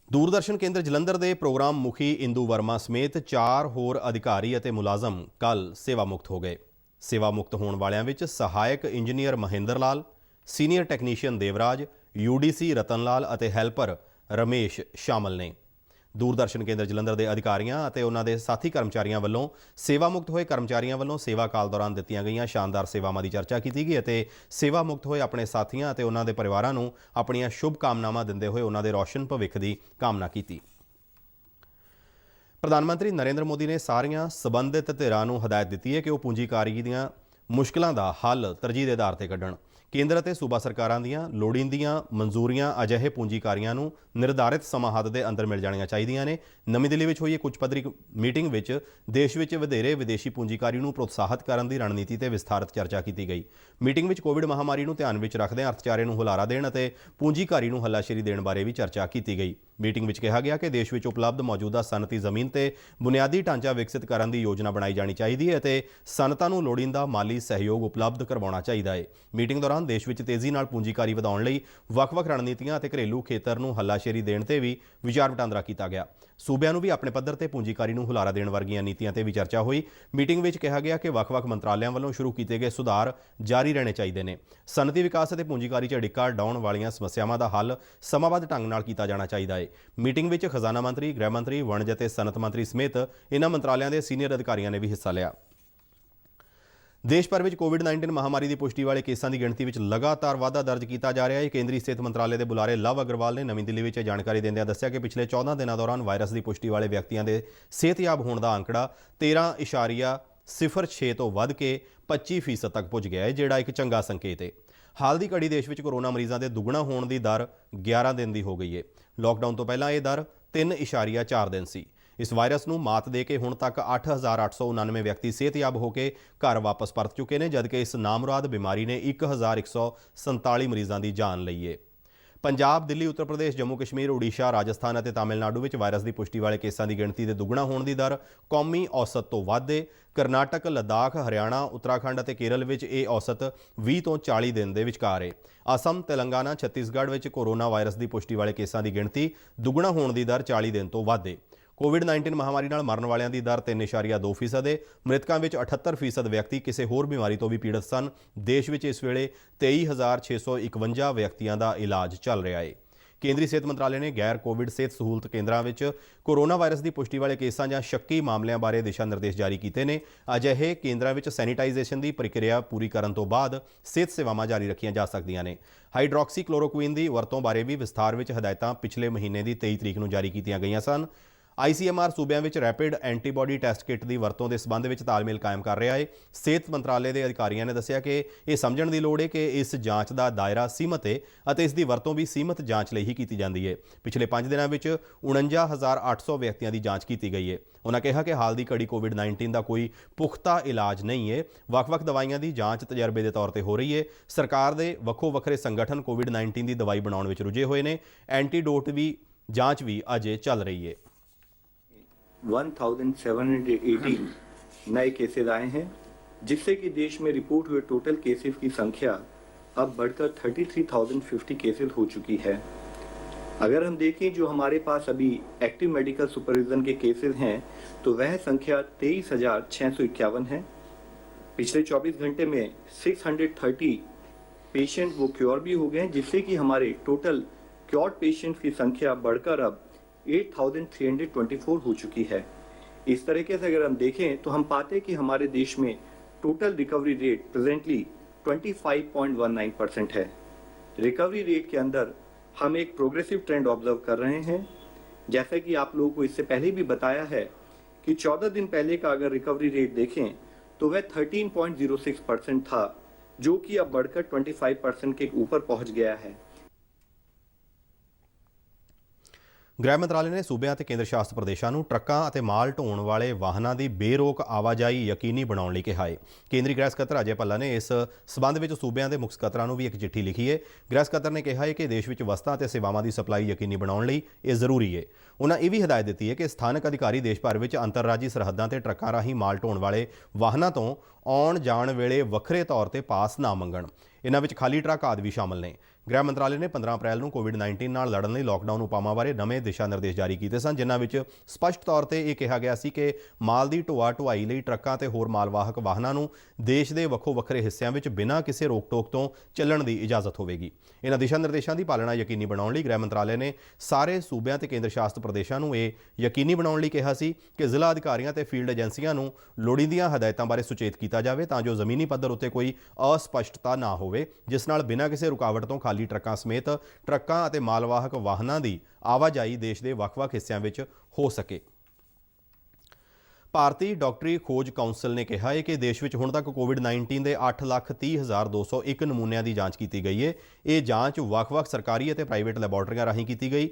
ਦੂਰਦਰਸ਼ਨ ਕੇਂਦਰ ਜਲੰਧਰ ਦੇ ਪ੍ਰੋਗਰਾਮ ਮੁਖੀ ਇੰਦੂ ਵਰਮਾ ਸਮੇਤ 4 ਹੋਰ ਅਧਿਕਾਰੀ ਅਤੇ ਮੁਲਾਜ਼ਮ ਕੱਲ੍ਹ ਸੇਵਾ ਮੁਕਤ ਹੋ ਗਏ। ਸੇਵਾ ਮੁਕਤ ਹੋਣ ਵਾਲਿਆਂ ਵਿੱਚ ਸਹਾਇਕ ਇੰਜੀਨੀਅਰ ਮਹਿੰਦਰ ਲਾਲ, ਸੀਨੀਅਰ ਟੈਕਨੀਸ਼ੀਅਨ ਦੇਵਰਾਜ, UDC ਰਤਨ ਲਾਲ ਅਤੇ ਹੈਲਪਰ ਰਮੇਸ਼ ਸ਼ਾਮਲ ਨੇ। ਦੂਰਦਰਸ਼ਨ ਕੇਂਦਰ ਜਲੰਧਰ ਦੇ ਅਧਿਕਾਰੀਆਂ ਅਤੇ ਉਹਨਾਂ ਦੇ ਸਾਥੀ ਕਰਮਚਾਰੀਆਂ ਵੱਲੋਂ ਸੇਵਾ ਮੁਕਤ ਹੋਏ ਕਰਮਚਾਰੀਆਂ ਵੱਲੋਂ ਸੇਵਾ ਕਾਲ ਦੌਰਾਨ ਦਿੱਤੀਆਂ ਗਈਆਂ ਸ਼ਾਨਦਾਰ ਸੇਵਾਵਾਂ ਦੀ ਚਰਚਾ ਕੀਤੀ ਗਈ ਅਤੇ ਸੇਵਾ ਮੁਕਤ ਹੋਏ ਆਪਣੇ ਸਾਥੀਆਂ ਅਤੇ ਉਹਨਾਂ ਦੇ ਪਰਿਵਾਰਾਂ ਨੂੰ ਆਪਣੀਆਂ ਸ਼ੁਭ ਕਾਮਨਾਵਾਂ ਦਿੰਦੇ ਹੋਏ ਉਹਨਾਂ ਦੇ ਰੌਸ਼ਨ ਭਵਿੱਖ ਦੀ ਕਾਮਨਾ ਕੀਤੀ। ਪ੍ਰਧਾਨ ਮੰਤਰੀ ਨਰਿੰਦਰ ਮੋਦੀ ਨੇ ਸਾਰੀਆਂ ਸਬੰਧਿਤ ਧਿਰਾਂ ਨੂੰ ਹਦਾਇਤ ਦਿੱਤੀ ਹੈ ਕਿ ਉਹ ਪੂੰਜੀਕਾਰੀ ਦੀਆਂ ਮੁਸ਼ਕਲਾਂ ਦਾ ਹੱਲ ਤਰਜੀਹ ਦੇ ਆਧਾਰ ਤੇ ਕੱਢਣ। ਕੇਂਦਰ ਅਤੇ ਸੂਬਾ ਸਰਕਾਰਾਂ ਦੀਆਂ ਲੋੜੀਂਦੀਆਂ ਮਨਜ਼ੂਰੀਆਂ ਅਜਿਹੇ ਪੂੰਜੀਕਾਰੀਆਂ ਨੂੰ ਨਿਰਧਾਰਿਤ ਸਮਾਂ ਹੱਦ ਦੇ ਅੰਦਰ ਮਿਲ ਜਾਣੀਆਂ ਚਾਹੀਦੀਆਂ ਨੇ। ਨਵੀਂ ਦਿੱਲੀ ਵਿੱਚ ਹੋਈ ਇੱਕ ਉੱਚ ਪੱਧਰੀ ਮੀਟਿੰਗ ਵਿੱਚ ਦੇਸ਼ ਵਿੱਚ ਵਧੇਰੇ ਵਿਦੇਸ਼ੀ ਪੂੰਜੀਕਾਰੀ ਨੂੰ ਪ੍ਰੋਤਸਾਹਿਤ ਕਰਨ ਦੀ ਰਣਨੀਤੀ ਤੇ ਵਿਸਥਾਰਤ ਚਰਚਾ ਕੀਤੀ ਗਈ। ਮੀਟਿੰਗ ਵਿੱਚ ਕੋਵਿਡ ਮਹਾਮਾਰੀ ਨੂੰ ਧਿਆਨ ਵਿੱਚ ਰੱਖਦਿਆਂ ਅਰਥਚਾਰੇ ਨੂੰ ਹੁਲਾਰਾ ਦੇਣ ਅਤੇ ਪੂੰਜੀਕਾਰੀ ਨੂੰ ਹੱਲਾਸ਼ੇਰੀ ਦੇਣ ਬਾਰੇ ਵੀ ਚਰਚਾ ਕੀਤੀ ਗਈ। ਮੀਟਿੰਗ ਵਿੱਚ ਕਿਹਾ ਗਿਆ ਕਿ ਦੇਸ਼ ਵਿੱਚ ਉਪਲਬਧ ਮੌਜੂਦਾ ਸਨਅਤੀ ਜ਼ਮੀਨ ਤੇ ਬੁਨਿਆਦੀ ਢਾਂਚਾ ਵਿਕਸਿਤ ਕਰਨ ਦੀ ਯੋਜਨਾ ਬਣਾਈ ਜਾਣੀ ਚਾਹੀਦੀ ਹੈ ਅਤੇ ਸਨਅਤਾਂ ਨੂੰ ਲੋੜੀਂਦਾ ਮਾਲੀ ਸਹਿਯੋਗ ਉਪਲਬਧ ਕਰਵਾਉਣਾ ਚਾਹੀਦਾ ਹੈ। ਮੀਟਿੰਗ ਦੌਰਾਨ ਦੇਸ਼ ਵਿੱਚ ਤੇਜ਼ੀ ਨਾਲ ਪੂੰਜੀਕਾਰੀ ਵਧਾਉਣ ਲਈ ਵੱਖ-ਵੱਖ ਰਣਨੀਤੀਆਂ ਅਤੇ ਘਰੇਲੂ ਖੇਤਰ ਨੂੰ ਹੱਲਾਸ਼ੇਰੀ ਦੇਣ ਤੇ ਵੀ ਵਿਚਾਰ ਵਟਾਂਦਰਾ ਕੀਤਾ ਗਿਆ। ਸੂਬਿਆਂ ਨੂੰ ਵੀ ਆਪਣੇ ਪੱਧਰ ਤੇ ਪੂੰਜੀਕਾਰੀ ਨੂੰ ਹੁਲਾਰਾ ਦੇਣ ਵਰਗੀਆਂ ਨੀਤੀਆਂ ਤੇ ਵੀ ਚਰਚਾ ਹੋਈ। ਮੀਟਿੰਗ ਵਿੱਚ ਕਿਹਾ ਗਿਆ ਕਿ ਵੱਖ-ਵੱਖ ਮੰਤਰਾਲਿਆਂ ਵੱਲੋਂ ਸ਼ੁਰੂ ਕੀਤੇ ਗਏ ਸੁਧਾਰ ਜਾਰੀ ਰਹਿਣੇ ਚਾਹੀਦੇ ਨੇ। ਸਨਅਤੀ ਵਿਕਾਸ ਅਤੇ ਪੂੰਜੀਕਾਰੀ 'ਚ ਅੜਿੱਕਾ ਡਾਉਣ ਵਾਲੀਆਂ ਸਮੱਸਿਆਵਾਂ ਦਾ ਹੱਲ ਸਮਾਂਬੱਧ ਢੰਗ ਨਾਲ ਕੀਤਾ ਜਾਣਾ ਚਾਹੀਦਾ ਹੈ। ਮੀਟਿੰਗ ਵਿੱਚ ਖਜ਼ਾਨਾ ਮੰਤਰੀ, ਗ੍ਰਹਿ ਮੰਤਰੀ, ਵਣਜ ਅਤੇ ਸਨਅਤ ਮੰਤਰੀ ਸਮੇਤ ਇਨ੍ਹਾਂ ਮੰਤਰਾਲਿਆਂ ਦੇ ਸੀਨੀਅਰ ਅਧਿਕਾਰੀਆਂ ਨੇ ਵੀ ਹਿੱਸਾ ਲਿਆ। ਦੇਸ਼ ਭਰ ਵਿੱਚ ਕੋਵਿਡ-19 ਮਹਾਮਾਰੀ ਦੀ ਪੁਸ਼ਟੀ ਵਾਲੇ ਕੇਸਾਂ ਦੀ ਗਿਣਤੀ ਵਿੱਚ ਲਗਾਤਾਰ ਵਾਧਾ ਦਰਜ ਕੀਤਾ ਜਾ ਰਿਹਾ ਹੈ। ਕੇਂਦਰੀ ਸਿਹਤ ਮੰਤਰਾਲੇ ਦੇ ਬੁਲਾਰੇ ਲਵ ਅਗਰਵਾਲ ਨੇ ਨਵੀਂ ਦਿੱਲੀ ਵਿੱਚ ਇਹ ਜਾਣਕਾਰੀ ਦਿੰਦਿਆਂ ਦੱਸਿਆ ਕਿ ਪਿਛਲੇ 14 ਦਿਨਾਂ ਦੌਰਾਨ ਵਾਇਰਸ ਦੀ ਪੁਸ਼ਟੀ ਵਾਲੇ ਵਿਅਕਤੀਆਂ ਦੇ ਸਿਹਤਯਾਬ ਹੋਣ ਦਾ ਅੰਕੜਾ 13.06 ਤੋਂ ਵੱਧ ਕੇ 25% ਤੱਕ ਪੁੱਜ ਗਿਆ ਹੈ, ਜਿਹੜਾ ਇੱਕ ਚੰਗਾ ਸੰਕੇਤ ਹੈ। ਹਾਲ ਦੀ ਘੜੀ ਦੇਸ਼ ਵਿੱਚ ਕੋਰੋਨਾ ਮਰੀਜ਼ਾਂ ਦੇ ਦੁੱਗਣਾ ਹੋਣ ਦੀ ਦਰ 11 ਦਿਨ ਦੀ ਹੋ ਗਈ ਹੈ। ਲਾਕਡਾਊਨ ਤੋਂ ਪਹਿਲਾਂ ਇਹ ਦਰ 3.4 ਦਿਨ ਸੀ। ਇਸ ਵਾਇਰਸ ਨੂੰ ਮਾਤ ਦੇ ਕੇ ਹੁਣ ਤੱਕ 8,899 ਵਿਅਕਤੀ ਸਿਹਤਯਾਬ ਹੋ ਕੇ ਘਰ ਵਾਪਸ ਪਰਤ ਚੁੱਕੇ ਨੇ, ਜਦਕਿ ਇਸ ਨਾਮੁਰਾਦ ਬਿਮਾਰੀ ਨੇ 1,147 ਮਰੀਜ਼ਾਂ ਦੀ ਜਾਨ ਲਈ ਹੈ। ਪੰਜਾਬ, ਦਿੱਲੀ, ਉੱਤਰ ਪ੍ਰਦੇਸ਼, ਜੰਮੂ ਕਸ਼ਮੀਰ, ਉੜੀਸਾ, ਰਾਜਸਥਾਨ ਅਤੇ ਤਾਮਿਲਨਾਡੂ ਵਿੱਚ ਵਾਇਰਸ ਦੀ ਪੁਸ਼ਟੀ ਵਾਲੇ ਕੇਸਾਂ ਦੀ ਗਿਣਤੀ ਦੇ ਦੁੱਗਣਾ ਹੋਣ ਦੀ ਦਰ ਕੌਮੀ ਔਸਤ ਤੋਂ ਵੱਧ ਹੈ। ਕਰਨਾਟਕ, ਲੱਦਾਖ, ਹਰਿਆਣਾ, ਉੱਤਰਾਖੰਡ ਅਤੇ ਕੇਰਲ ਵਿੱਚ ਇਹ ਔਸਤ 20 ਤੋਂ 40 ਦਿਨ ਦੇ ਵਿਚਕਾਰ ਹੈ। ਅਸਮ, ਤੇਲੰਗਾਨਾ, ਛੱਤੀਸਗੜ੍ਹ ਵਿੱਚ ਕੋਰੋਨਾ ਵਾਇਰਸ ਦੀ ਪੁਸ਼ਟੀ ਵਾਲੇ ਕੇਸਾਂ ਦੀ ਗਿਣਤੀ ਦੁੱਗਣਾ ਹੋਣ ਦੀ ਦਰ 40 ਦਿਨ ਤੋਂ ਵੱਧ ਹੈ। ਕੋਵਿਡ-19 ਮਹਾਮਾਰੀ ਨਾਲ ਮਰਨ ਵਾਲਿਆਂ ਦੀ ਦਰ 3.2% ਹੈ। ਮ੍ਰਿਤਕਾਂ ਵਿੱਚ 78% ਵਿਅਕਤੀ ਕਿਸੇ ਹੋਰ ਬਿਮਾਰੀ ਤੋਂ ਵੀ ਪੀੜਤ ਸਨ। ਦੇਸ਼ ਵਿੱਚ ਇਸ ਵੇਲੇ 23,651 ਵਿਅਕਤੀਆਂ ਦਾ ਇਲਾਜ ਚੱਲ ਰਿਹਾ ਹੈ। ਕੇਂਦਰੀ ਸਿਹਤ ਮੰਤਰਾਲੇ ਨੇ ਗੈਰ ਕੋਵਿਡ ਸਿਹਤ ਸਹੂਲਤ ਕੇਂਦਰਾਂ ਵਿੱਚ ਕੋਰੋਨਾ ਵਾਇਰਸ ਦੀ ਪੁਸ਼ਟੀ ਵਾਲੇ ਕੇਸਾਂ ਜਾਂ ਸ਼ੱਕੀ ਮਾਮਲਿਆਂ ਬਾਰੇ ਦਿਸ਼ਾ ਨਿਰਦੇਸ਼ ਜਾਰੀ ਕੀਤੇ ਨੇ। ਅਜਿਹੇ ਕੇਂਦਰਾਂ ਵਿੱਚ ਸੈਨੀਟਾਈਜ਼ੇਸ਼ਨ ਦੀ ਪ੍ਰਕਿਰਿਆ ਪੂਰੀ ਕਰਨ ਤੋਂ ਬਾਅਦ ਸਿਹਤ ਸੇਵਾਵਾਂ ਜਾਰੀ ਰੱਖੀਆਂ ਜਾ ਸਕਦੀਆਂ ਨੇ। ਹਾਈਡਰੋਕਸੀ ਕਲੋਰੋਕੁਇਨ ਦੀ ਵਰਤੋਂ ਬਾਰੇ ਵੀ ਵਿਸਥਾਰ ਵਿੱਚ ਹਦਾਇਤਾਂ ਪਿਛਲੇ ਮਹੀਨੇ ਦੀ 23 ਤਰੀਕ ਨੂੰ ਜਾਰੀ ਕੀਤੀਆਂ ਗਈਆਂ ਸਨ। ICMR ਸੂਬਿਆਂ ਵਿੱਚ ਰੈਪਿਡ ਐਂਟੀਬਾਡੀ ਟੈਸਟ ਕਿੱਟ ਦੀ ਵਰਤੋਂ ਦੇ ਸਬੰਧ ਵਿੱਚ ਤਾਲਮੇਲ ਕਾਇਮ ਕਰ ਰਿਹਾ ਹੈ। ਸਿਹਤ ਮੰਤਰਾਲੇ ਦੇ ਅਧਿਕਾਰੀਆਂ ਨੇ ਦੱਸਿਆ ਕਿ ਇਹ ਸਮਝਣ ਦੀ ਲੋੜ ਹੈ ਕਿ ਇਸ ਜਾਂਚ ਦਾ ਦਾਇਰਾ ਸੀਮਤ ਹੈ ਅਤੇ ਇਸ ਦੀ ਵਰਤੋਂ ਵੀ ਸੀਮਤ ਜਾਂਚ ਲਈ ਹੀ ਕੀਤੀ ਜਾਂਦੀ ਹੈ। ਪਿਛਲੇ 5 ਦਿਨਾਂ ਵਿੱਚ 49,800 ਵਿਅਕਤੀਆਂ ਦੀ ਜਾਂਚ ਕੀਤੀ ਗਈ ਹੈ। ਉਨ੍ਹਾਂ ਕਿਹਾ ਕਿ ਹਾਲ ਦੀ ਘੜੀ ਕੋਵਿਡ-19 ਦਾ ਕੋਈ ਪੁਖਤਾ ਇਲਾਜ ਨਹੀਂ ਹੈ। ਵੱਖ-ਵੱਖ ਦਵਾਈਆਂ ਦੀ ਜਾਂਚ ਤਜਰਬੇ ਦੇ ਤੌਰ ਤੇ ਹੋ ਰਹੀ ਹੈ। ਸਰਕਾਰ ਦੇ ਵੱਖੋ-ਵੱਖਰੇ ਸੰਗਠਨ ਕੋਵਿਡ-19 ਦੀ ਦਵਾਈ ਬਣਾਉਣ ਵਿੱਚ ਰੁੱਝੇ ਹੋਏ ਨੇ। ਐਂਟੀਡੋਟ ਵੀ ਜਾਂਚ ਵੀ ਅਜੇ ਚੱਲ ਰਹੀ ਹੈ। 1780 नए केसेस आए हैं, जिससे कि देश में रिपोर्ट हुए टोटल केसेस की संख्या अब बढ़कर 33,050 केसेस हो चुकी है। अगर हम देखें जो हमारे पास अभी एक्टिव मेडिकल सुपरविजन के केसेस हैं तो वह संख्या 23,651 है। पिछले 24 घंटे में 630 पेशेंट वो क्योर भी हो गए, जिससे कि हमारे टोटल क्योर्ड पेशेंट्स की संख्या बढ़कर अब 8,324 हो चुकी है। इस तरीके से अगर हम देखें तो हम पाते कि हमारे देश में टोटल रिकवरी रेट प्रेजेंटली 25.19% है। रिकवरी रेट के अंदर हम एक प्रोग्रेसिव ट्रेंड ऑब्जर्व कर रहे हैं। जैसा कि आप लोगों को इससे पहले भी बताया है कि 14 दिन पहले का अगर रिकवरी रेट देखें तो वह 13.06% था, जो कि अब बढ़कर 25% के ऊपर पहुंच गया है। ਗ੍ਰਹਿ ਮੰਤਰਾਲੇ ਨੇ ਸੂਬਿਆਂ ਅਤੇ ਕੇਂਦਰ ਸ਼ਾਸਤ ਪ੍ਰਦੇਸ਼ਾਂ ਨੂੰ ਟਰੱਕਾਂ ਅਤੇ ਮਾਲ ਢੋਣ ਵਾਲੇ ਵਾਹਨਾਂ ਦੀ ਬੇਰੋਕ ਆਵਾਜਾਈ ਯਕੀਨੀ ਬਣਾਉਣ ਲਈ ਕਿਹਾ ਹੈ। ਕੇਂਦਰੀ ਗ੍ਰਹਿ ਸਕੱਤਰ ਅਜੇ ਭੱਲਾ ਨੇ ਇਸ ਸਬੰਧ ਵਿੱਚ ਸੂਬਿਆਂ ਦੇ ਮੁੱਖ ਸਕੱਤਰਾਂ ਨੂੰ ਵੀ ਇੱਕ ਚਿੱਠੀ ਲਿਖੀ ਹੈ। ਗ੍ਰਹਿ ਸਕੱਤਰ ਨੇ ਕਿਹਾ ਹੈ ਕਿ ਦੇਸ਼ ਵਿੱਚ ਵਸਤਾਂ ਅਤੇ ਸੇਵਾਵਾਂ ਦੀ ਸਪਲਾਈ ਯਕੀਨੀ ਬਣਾਉਣ ਲਈ ਇਹ ਜ਼ਰੂਰੀ ਹੈ। ਉਨ੍ਹਾਂ ਇਹ ਵੀ ਹਦਾਇਤ ਦਿੱਤੀ ਹੈ ਕਿ ਸਥਾਨਕ ਅਧਿਕਾਰੀ ਦੇਸ਼ ਭਰ ਵਿੱਚ ਅੰਤਰਰਾਜੀ ਸਰਹੱਦਾਂ ਤੇ ਟਰੱਕਾਂ ਰਾਹੀਂ ਮਾਲ ਢੋਣ ਵਾਲੇ ਵਾਹਨਾਂ ਤੋਂ ਆਉਣ ਜਾਣ ਵੇਲੇ ਵੱਖਰੇ ਤੌਰ ਤੇ ਪਾਸ ਨਾ ਮੰਗਣ। ਇਨ੍ਹਾਂ ਵਿੱਚ ਖਾਲੀ ਟਰੱਕ ਆਦਿ ਵੀ ਸ਼ਾਮਲ ਨੇ। ਗ੍ਰਹਿ ਮੰਤਰਾਲੇ ਨੇ 15 ਅਪ੍ਰੈਲ ਨੂੰ ਕੋਵਿਡ-19 ਨਾਲ ਲੜਨ ਲਈ ਲਾਕਡਾਊਨ ਉਪਾਵਾਂ ਬਾਰੇ ਨਵੇਂ ਦਿਸ਼ਾ ਨਿਰਦੇਸ਼ ਜਾਰੀ ਕੀਤੇ ਸਨ, ਜਿਨ੍ਹਾਂ ਵਿੱਚ ਸਪਸ਼ਟ ਤੌਰ ਤੇ ਇਹ ਕਿਹਾ ਗਿਆ ਸੀ ਕਿ ਮਾਲ ਦੀ ਢੋਆ ਢੁਆਈ ਲਈ ਟਰੱਕਾਂ ਤੇ ਹੋਰ ਮਾਲਵਾਹਕ ਵਾਹਨਾਂ ਨੂੰ ਦੇਸ਼ ਦੇ ਵੱਖੋ-ਵੱਖਰੇ ਹਿੱਸਿਆਂ ਵਿੱਚ ਬਿਨਾਂ ਕਿਸੇ ਰੋਕ-ਟੋਕ ਤੋਂ ਚੱਲਣ ਦੀ ਇਜਾਜ਼ਤ ਹੋਵੇਗੀ। ਇਹਨਾਂ ਦਿਸ਼ਾ ਨਿਰਦੇਸ਼ਾਂ ਦੀ ਪਾਲਣਾ ਯਕੀਨੀ ਬਣਾਉਣ ਲਈ ਗ੍ਰਹਿ ਮੰਤਰਾਲੇ ਨੇ ਸਾਰੇ ਸੂਬਿਆਂ ਤੇ ਕੇਂਦਰ ਸ਼ਾਸਤ ਪ੍ਰਦੇਸ਼ਾਂ ਨੂੰ ਇਹ ਯਕੀਨੀ ਬਣਾਉਣ ਲਈ ਕਿਹਾ ਸੀ ਕਿ ਜ਼ਿਲ੍ਹਾ ਅਧਿਕਾਰੀਆਂ ਤੇ ਫੀਲਡ ਏਜੰਸੀਆਂ ਨੂੰ ਲੋੜੀਂਦੀਆਂ ਹਦਾਇਤਾਂ ਬਾਰੇ ਸੁਚੇਤ ਕੀਤਾ ਜਾਵੇ ਤਾਂ ਜੋ ਜ਼ਮੀਨੀ ਪੱਧਰ ਉੱਤੇ ਕੋਈ ਅਸਪਸ਼ਟਤਾ ਨਾ ਹੋਵੇ, ਜਿਸ ਨਾਲ ਬਿਨਾਂ ਕਿਸੇ ਰੁਕਾਵਟ ਤੋਂ ਖਾਲੀ ਟਰੱਕਾਂ ਸਮੇਤ ਟਰੱਕਾਂ ਅਤੇ ਮਾਲਵਾਹਕ ਵਾਹਨਾਂ ਦੀ ਆਵਾਜਾਈ ਦੇਸ਼ ਦੇ ਵੱਖ-ਵੱਖ ਹਿੱਸਿਆਂ ਵਿੱਚ ਹੋ ਸਕੇ। ਭਾਰਤੀ ਡਾਕਟਰੀ ਖੋਜ ਕਾਉਂਸਲ ਨੇ ਕਿਹਾ ਹੈ ਕਿ ਦੇਸ਼ ਵਿੱਚ ਹੁਣ ਤੱਕ ਕੋਵਿਡ-19 ਦੇ 8,30,201 ਨਮੂਨਿਆਂ ਦੀ ਜਾਂਚ ਕੀਤੀ ਗਈ ਹੈ। ਇਹ ਜਾਂਚ ਵੱਖ-ਵੱਖ ਸਰਕਾਰੀ ਅਤੇ ਪ੍ਰਾਈਵੇਟ ਲੈਬੋਰਟਰੀਆਂ ਰਾਹੀਂ ਕੀਤੀ ਗਈ।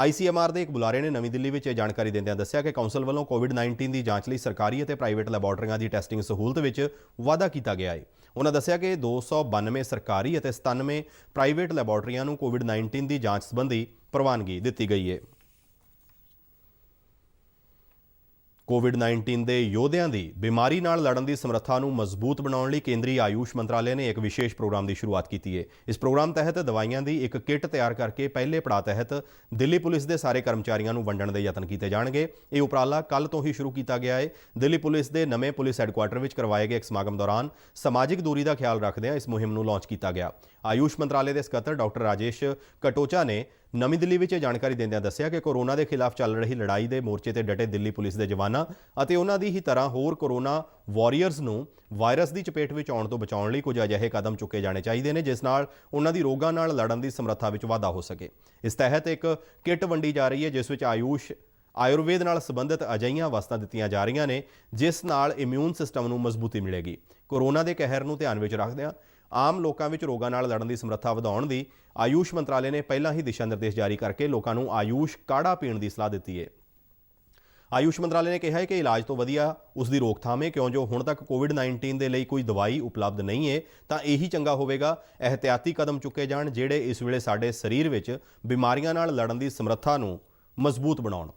ICMR ਦੇ ਇੱਕ ਬੁਲਾਰੇ ਨੇ ਨਵੀਂ ਦਿੱਲੀ ਵਿੱਚ ਇਹ ਜਾਣਕਾਰੀ ਦਿੰਦਿਆਂ ਦੱਸਿਆ ਕਿ ਕਾਉਂਸਲ ਵੱਲੋਂ ਕੋਵਿਡ-19 ਦੀ ਜਾਂਚ ਲਈ ਸਰਕਾਰੀ ਅਤੇ ਪ੍ਰਾਈਵੇਟ ਲੈਬੋਰਟਰੀਆਂ ਦੀ ਟੈਸਟਿੰਗ ਸਹੂਲਤ ਵਿੱਚ ਵਾਧਾ ਕੀਤਾ ਗਿਆ ਹੈ। ਉਨ੍ਹਾਂ ਦੱਸਿਆ ਕਿ 292 ਸਰਕਾਰੀ ਅਤੇ 97 ਪ੍ਰਾਈਵੇਟ ਲੈਬੋਰਟਰੀਆਂ ਨੂੰ ਕੋਵਿਡ-19 ਦੀ ਜਾਂਚ ਸੰਬੰਧੀ ਪ੍ਰਵਾਨਗੀ ਦਿੱਤੀ ਗਈ ਹੈ। ਕੋਵਿਡ-19 ਦੇ ਯੋਧਿਆਂ ਦੀ ਬਿਮਾਰੀ ਨਾਲ ਲੜਨ ਦੀ ਸਮਰੱਥਾ ਨੂੰ ਮਜ਼ਬੂਤ ਬਣਾਉਣ ਲਈ ਕੇਂਦਰੀ ਆਯੂਸ਼ ਮੰਤਰਾਲੇ ਨੇ ਇੱਕ ਵਿਸ਼ੇਸ਼ ਪ੍ਰੋਗਰਾਮ ਦੀ ਸ਼ੁਰੂਆਤ ਕੀਤੀ ਹੈ। ਇਸ ਪ੍ਰੋਗਰਾਮ ਤਹਿਤ ਦਵਾਈਆਂ ਦੀ ਇੱਕ ਕਿੱਟ ਤਿਆਰ ਕਰਕੇ ਪਹਿਲੇ ਪੜਾਅ ਤਹਿਤ ਦਿੱਲੀ ਪੁਲਿਸ ਦੇ ਸਾਰੇ ਕਰਮਚਾਰੀਆਂ ਨੂੰ ਵੰਡਣ ਦੇ ਯਤਨ ਕੀਤੇ ਜਾਣਗੇ। ਇਹ ਉਪਰਾਲਾ ਕੱਲ੍ਹ ਤੋਂ ਹੀ ਸ਼ੁਰੂ ਕੀਤਾ ਗਿਆ ਹੈ। ਦਿੱਲੀ ਪੁਲਿਸ ਦੇ ਨਵੇਂ ਪੁਲਿਸ ਹੈੱਡਕੁਆਰਟਰ ਵਿੱਚ ਕਰਵਾਏ ਗਏ ਇੱਕ ਸਮਾਗਮ ਦੌਰਾਨ ਸਮਾਜਿਕ ਦੂਰੀ ਦਾ ਖਿਆਲ ਰੱਖਦਿਆਂ ਇਸ ਮੁਹਿੰਮ ਨੂੰ ਲਾਂਚ ਕੀਤਾ ਗਿਆ। ਆਯੂਸ਼ ਮੰਤਰਾਲੇ ਦੇ ਸਕੱਤਰ ਡਾਕਟਰ ਰਾਜੇਸ਼ ਕਟੋਚਾ ਨੇ ਨਵੀਂ ਦਿੱਲੀ ਵਿੱਚ ਇਹ ਜਾਣਕਾਰੀ ਦਿੰਦਿਆਂ ਦੱਸਿਆ ਕਿ ਕੋਰੋਨਾ ਦੇ ਖਿਲਾਫ ਚੱਲ ਰਹੀ ਲੜਾਈ ਦੇ ਮੋਰਚੇ ਤੇ ਡਟੇ ਦਿੱਲੀ ਪੁਲਿਸ ਦੇ ਜਵਾਨਾਂ ਅਤੇ ਉਹਨਾਂ ਦੀ ਹੀ ਤਰ੍ਹਾਂ ਹੋਰ ਕੋਰੋਨਾ ਵਾਰੀਅਰਸ ਨੂੰ ਵਾਇਰਸ ਦੀ ਚਪੇਟ ਵਿੱਚ ਆਉਣ ਤੋਂ ਬਚਾਉਣ ਲਈ ਕੁਝ ਅਜਿਹੇ ਕਦਮ ਚੁੱਕੇ ਜਾਣੇ ਚਾਹੀਦੇ ਨੇ ਜਿਸ ਨਾਲ ਉਹਨਾਂ ਦੀ ਰੋਗਾਂ ਨਾਲ ਲੜਨ ਦੀ ਸਮਰੱਥਾ ਵਿੱਚ ਵਾਧਾ ਹੋ ਸਕੇ। ਇਸ ਤਹਿਤ ਇੱਕ ਕਿੱਟ ਵੰਡੀ ਜਾ ਰਹੀ ਹੈ ਜਿਸ ਵਿੱਚ ਆਯੁਰਵੇਦ ਨਾਲ ਸੰਬੰਧਿਤ ਅਜਿਹੀਆਂ ਵਸਤਾਂ ਦਿੱਤੀਆਂ ਜਾ ਰਹੀਆਂ ਨੇ ਜਿਸ ਨਾਲ ਇਮਿਊਨ ਸਿਸਟਮ ਨੂੰ ਮਜ਼ਬੂਤੀ ਮਿਲੇਗੀ। ਕੋਰੋਨਾ ਦੇ ਕਹਿਰ ਨੂੰ ਧਿਆਨ ਵਿੱਚ ਰੱਖਦਿਆਂ ਆਮ ਲੋਕਾਂ ਵਿੱਚ ਰੋਗਾਂ ਨਾਲ ਲੜਨ ਦੀ ਸਮਰੱਥਾ ਵਧਾਉਣ ਦੀ ਆਯੂਸ਼ ਮੰਤਰਾਲੇ ਨੇ ਪਹਿਲਾਂ ਹੀ ਦਿਸ਼ਾ ਨਿਰਦੇਸ਼ ਜਾਰੀ ਕਰਕੇ ਲੋਕਾਂ ਨੂੰ ਆਯੂਸ਼ ਕਾੜਾ ਪੀਣ ਦੀ ਸਲਾਹ ਦਿੱਤੀ ਹੈ। ਆਯੂਸ਼ ਮੰਤਰਾਲੇ ਨੇ ਕਿਹਾ ਹੈ ਕਿ ਇਲਾਜ ਤੋਂ ਵਧੀਆ ਉਸ ਦੀ ਰੋਕਥਾਮ ਹੈ, ਕਿਉਂ ਜੋ ਹੁਣ ਤੱਕ ਕੋਵਿਡ-19 ਦੇ ਲਈ ਕੋਈ ਦਵਾਈ ਉਪਲਬਧ ਨਹੀਂ ਹੈ ਤਾਂ ਇਹੀ ਚੰਗਾ ਹੋਵੇਗਾ ਇਹਤਿਆਤੀ ਕਦਮ ਚੁੱਕੇ ਜਾਣ ਜਿਹੜੇ ਇਸ ਵੇਲੇ ਸਾਡੇ ਸਰੀਰ ਵਿੱਚ ਬਿਮਾਰੀਆਂ ਨਾਲ ਲੜਨ ਦੀ ਸਮਰੱਥਾ ਨੂੰ ਮਜ਼ਬੂਤ ਬਣਾਉਣ।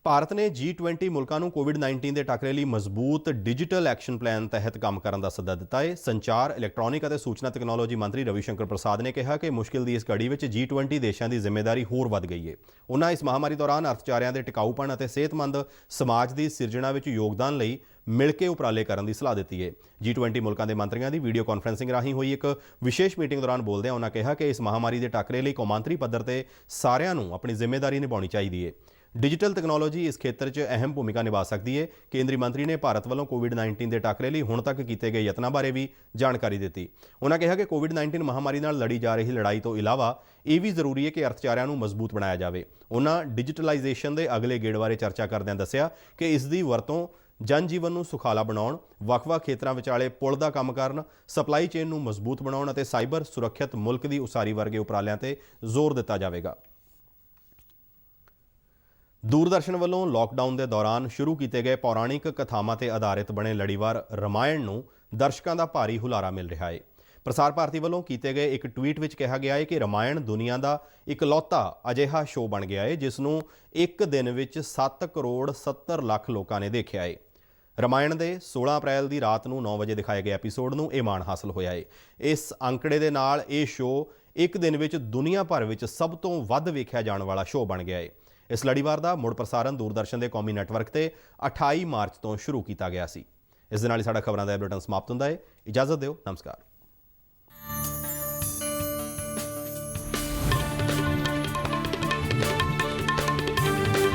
ਭਾਰਤ ਨੇ G20 ਮੁਲਕਾਂ ਨੂੰ ਕੋਵਿਡ-19 ਦੇ ਟਾਕਰੇ ਲਈ ਮਜ਼ਬੂਤ ਡਿਜੀਟਲ ਐਕਸ਼ਨ ਪਲਾਨ ਤਹਿਤ ਕੰਮ ਕਰਨ ਦਾ ਸੱਦਾ ਦਿੱਤਾ ਹੈ। ਸੰਚਾਰ, ਇਲੈਕਟ੍ਰੋਨਿਕ ਅਤੇ ਸੂਚਨਾ ਤਕਨਾਲੋਜੀ ਮੰਤਰੀ ਰਵੀ ਸ਼ੰਕਰ ਪ੍ਰਸਾਦ ਨੇ ਕਿਹਾ ਕਿ ਮੁਸ਼ਕਿਲ ਦੀ ਇਸ ਘੜੀ ਵਿੱਚ G20 ਦੇਸ਼ਾਂ ਦੀ ਜ਼ਿੰਮੇਵਾਰੀ ਹੋਰ ਵੱਧ ਗਈ ਹੈ। ਉਨ੍ਹਾਂ ਇਸ ਮਹਾਮਾਰੀ ਦੌਰਾਨ ਅਰਥਚਾਰਿਆਂ ਦੇ ਟਿਕਾਊਪਣ ਅਤੇ ਸਿਹਤਮੰਦ ਸਮਾਜ ਦੀ ਸਿਰਜਣਾ ਵਿੱਚ ਯੋਗਦਾਨ ਲਈ ਮਿਲ ਕੇ ਉਪਰਾਲੇ ਕਰਨ ਦੀ ਸਲਾਹ ਦਿੱਤੀ ਹੈ। G20 ਮੁਲਕਾਂ ਦੇ ਮੰਤਰੀਆਂ ਦੀ ਵੀਡੀਓ ਕਾਨਫਰੰਸਿੰਗ ਰਾਹੀਂ ਹੋਈ ਇੱਕ ਵਿਸ਼ੇਸ਼ ਮੀਟਿੰਗ ਦੌਰਾਨ ਬੋਲਦਿਆਂ ਉਨ੍ਹਾਂ ਕਿਹਾ ਕਿ ਇਸ ਮਹਾਮਾਰੀ ਦੇ ਟਾਕਰੇ ਲਈ ਕੌਮਾਂਤਰੀ ਪੱਧਰ ਤੇ ਸਾਰਿਆਂ ਨੂੰ ਆਪਣੀ ਜ਼ਿੰਮੇਵਾਰੀ ਨਿਭਾਉਣੀ ਚਾਹੀਦੀ ਹੈ। ਡਿਜੀਟਲ ਤਕਨਾਲੋਜੀ ਇਸ ਖੇਤਰ 'ਚ ਅਹਿਮ ਭੂਮਿਕਾ ਨਿਭਾ ਸਕਦੀ ਹੈ। ਕੇਂਦਰੀ ਮੰਤਰੀ ਨੇ ਭਾਰਤ ਵੱਲੋਂ ਕੋਵਿਡ-19 ਦੇ ਟਾਕਰੇ ਲਈ ਹੁਣ ਤੱਕ ਕੀਤੇ ਗਏ ਯਤਨਾਂ ਬਾਰੇ ਵੀ ਜਾਣਕਾਰੀ ਦਿੱਤੀ। ਉਨ੍ਹਾਂ ਕਿਹਾ ਕਿ ਕੋਵਿਡ-19 ਮਹਾਮਾਰੀ ਨਾਲ ਲੜੀ ਜਾ ਰਹੀ ਲੜਾਈ ਤੋਂ ਇਲਾਵਾ ਇਹ ਵੀ ਜ਼ਰੂਰੀ ਹੈ ਕਿ ਅਰਥਚਾਰਿਆਂ ਨੂੰ ਮਜ਼ਬੂਤ ਬਣਾਇਆ ਜਾਵੇ। ਉਨ੍ਹਾਂ ਡਿਜੀਟਲਾਈਜੇਸ਼ਨ ਦੇ ਅਗਲੇ ਗੇੜ ਬਾਰੇ ਚਰਚਾ ਕਰਦਿਆਂ ਦੱਸਿਆ ਕਿ ਇਸ ਦੀ ਵਰਤੋਂ ਜਨ ਜੀਵਨ ਨੂੰ ਸੁਖਾਲਾ ਬਣਾਉਣ, ਵੱਖ-ਵੱਖ ਖੇਤਰਾਂ ਵਿਚਾਲੇ ਪੁਲ ਦਾ ਕੰਮ ਕਰਨ, ਸਪਲਾਈ ਚੇਨ ਨੂੰ ਮਜ਼ਬੂਤ ਬਣਾਉਣ ਅਤੇ ਸਾਈਬਰ ਸੁਰੱਖਿਅਤ ਮੁਲਕ ਦੀ ਉਸਾਰੀ ਵਰਗੇ ਉਪਰਾਲਿਆਂ ਤੇ ਜ਼ੋਰ ਦਿੱਤਾ ਜਾਵੇਗਾ। ਦੂਰਦਰਸ਼ਨ ਵੱਲੋਂ ਲਾਕਡਾਊਨ ਦੇ ਦੌਰਾਨ ਸ਼ੁਰੂ ਕੀਤੇ ਗਏ ਪੌਰਾਣਿਕ ਕਥਾਵਾਂ ਤੇ ਆਧਾਰਿਤ ਬਣੇ ਲੜੀਵਾਰ ਰਾਮਾਇਣ ਨੂੰ ਦਰਸ਼ਕਾਂ ਦਾ ਭਾਰੀ ਹੁਲਾਰਾ ਮਿਲ ਰਿਹਾ ਹੈ। ਪ੍ਰਸਾਰ ਭਾਰਤੀ ਵੱਲੋਂ ਕੀਤੇ ਗਏ ਇੱਕ ਟਵੀਟ ਵਿੱਚ ਕਿਹਾ ਗਿਆ ਹੈ ਕਿ ਰਾਮਾਇਣ ਦੁਨੀਆ ਦਾ ਇਕਲੌਤਾ ਅਜਿਹਾ ਸ਼ੋਅ ਬਣ ਗਿਆ ਹੈ ਜਿਸ ਨੂੰ ਇੱਕ ਦਿਨ ਵਿੱਚ 7 ਕਰੋੜ 70 ਲੱਖ ਲੋਕਾਂ ਨੇ ਦੇਖਿਆ ਹੈ। ਰਾਮਾਇਣ ਦੇ 16 ਅਪ੍ਰੈਲ ਦੀ ਰਾਤ ਨੂੰ 9 ਵਜੇ ਦਿਖਾਏ ਗਏ ਐਪੀਸੋਡ ਨੂੰ ਇਹ ਮਾਣ ਹਾਸਲ ਹੋਇਆ ਹੈ। ਇਸ ਅੰਕੜੇ ਦੇ ਨਾਲ ਇਹ ਸ਼ੋਅ ਇੱਕ ਦਿਨ ਵਿੱਚ ਦੁਨੀਆ ਭਰ ਵਿੱਚ ਸਭ ਤੋਂ ਵੱਧ ਵੇਖਿਆ ਜਾਣ ਵਾਲਾ ਸ਼ੋਅ ਬਣ ਗਿਆ ਹੈ। ਇਸ ਲੜੀਵਾਰ ਦਾ ਮੁੜ ਪ੍ਰਸਾਰਨ ਦੂਰਦਰਸ਼ਨ ਦੇ ਕੌਮੀ ਨੈਟਵਰਕ ਤੇ 28 ਮਾਰਚ ਤੋਂ ਸ਼ੁਰੂ ਕੀਤਾ ਗਿਆ ਸੀ। ਇਸ ਦੇ ਨਾਲ ਹੀ ਸਾਡਾ ਖਬਰਾਂ ਦਾ ਬੁਲੇਟਿਨ ਸਮਾਪਤ ਹੁੰਦਾ ਹੈ। ਇਜਾਜ਼ਤ ਦਿਓ, ਨਮਸਕਾਰ।